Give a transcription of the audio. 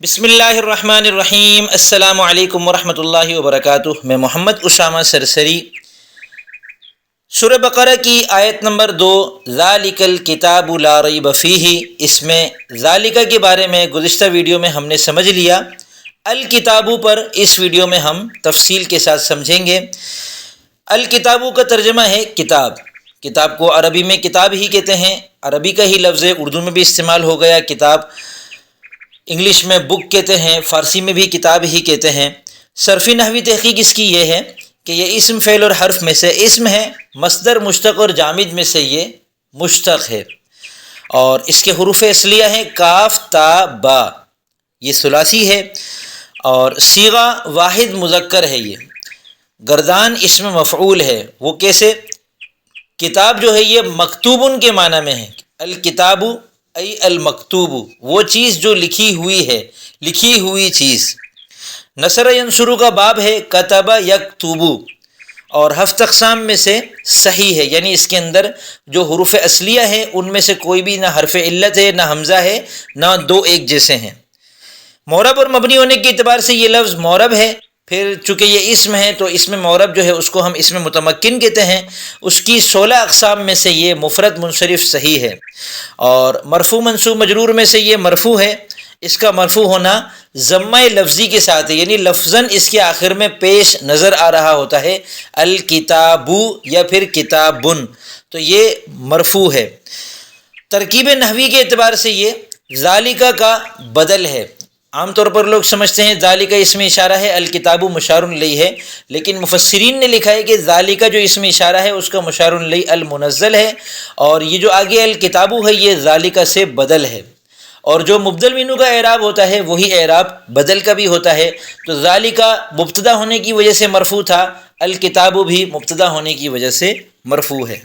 بسم اللہ الرحمن الرحیم۔ السلام علیکم ورحمۃ اللہ وبرکاتہ۔ میں محمد اسامہ سرسری۔ سورہ بقرہ کی آیت نمبر 2، ذالک الکتاب لا ریب فیہ، اس میں ذالکہ کے بارے میں گزشتہ ویڈیو میں ہم نے سمجھ لیا۔ الکتابو پر اس ویڈیو میں ہم تفصیل کے ساتھ سمجھیں گے۔ الکتابو کا ترجمہ ہے کتاب۔ کتاب کو عربی میں کتاب ہی کہتے ہیں، عربی کا ہی لفظ ہے، اردو میں بھی استعمال ہو گیا کتاب، انگلش میں بک کہتے ہیں، فارسی میں بھی کتاب ہی کہتے ہیں۔ صرفی نحوی تحقیق اس کی یہ ہے کہ یہ اسم فعل اور حرف میں سے اسم ہے، مصدر مشتق اور جامد میں سے یہ مشتق ہے، اور اس کے حروف اصلیہ ہیں کاف تا با، یہ ثلاثی ہے، اور صیغہ واحد مذکر ہے۔ یہ گردان اسم مفعول ہے۔ وہ کیسے؟ کتاب جو ہے یہ مکتوبن کے معنی میں ہے۔ الکتاب ای المکتوب، وہ چیز جو لکھی ہوئی ہے، لکھی ہوئی چیز۔ نصر ینصر کا باب ہے کتب یکتب، اور ہفت اقسام میں سے صحیح ہے، یعنی اس کے اندر جو حروف اصلیہ ہیں ان میں سے کوئی بھی نہ حرف علت ہے، نہ حمزہ ہے، نہ دو ایک جیسے ہیں۔ معرب اور مبنی ہونے کے اعتبار سے یہ لفظ معرب ہے، پھر چونکہ یہ اسم ہے تو اسم معرب جو ہے اس کو ہم اسم متمکن کہتے ہیں۔ اس کی 16 اقسام میں سے یہ مفرد منصرف صحیح ہے، اور مرفوع منصوب مجرور میں سے یہ مرفوع ہے۔ اس کا مرفوع ہونا ضمہ لفظی کے ساتھ ہے، یعنی لفظاً اس کے آخر میں پیش نظر آ رہا ہوتا ہے، الکتابو یا پھر کتابن، تو یہ مرفوع ہے۔ ترکیب نحوی کے اعتبار سے یہ ذالکہ کا بدل ہے۔ عام طور پر لوگ سمجھتے ہیں ذالکہ اسم اشارہ ہے، الکتاب مشار الیہ ہے، لیکن مفسرین نے لکھا ہے کہ ذالکہ جو اسم اشارہ ہے اس کا مشار الیہ المنزل ہے، اور یہ جو آگے الکتاب ہے یہ ذالکہ سے بدل ہے، اور جو مبدل منہ کا اعراب ہوتا ہے وہی اعراب بدل کا بھی ہوتا ہے۔ تو ذالکہ مبتدا ہونے کی وجہ سے مرفوع تھا، الکتاب بھی مبتدا ہونے کی وجہ سے مرفوع ہے۔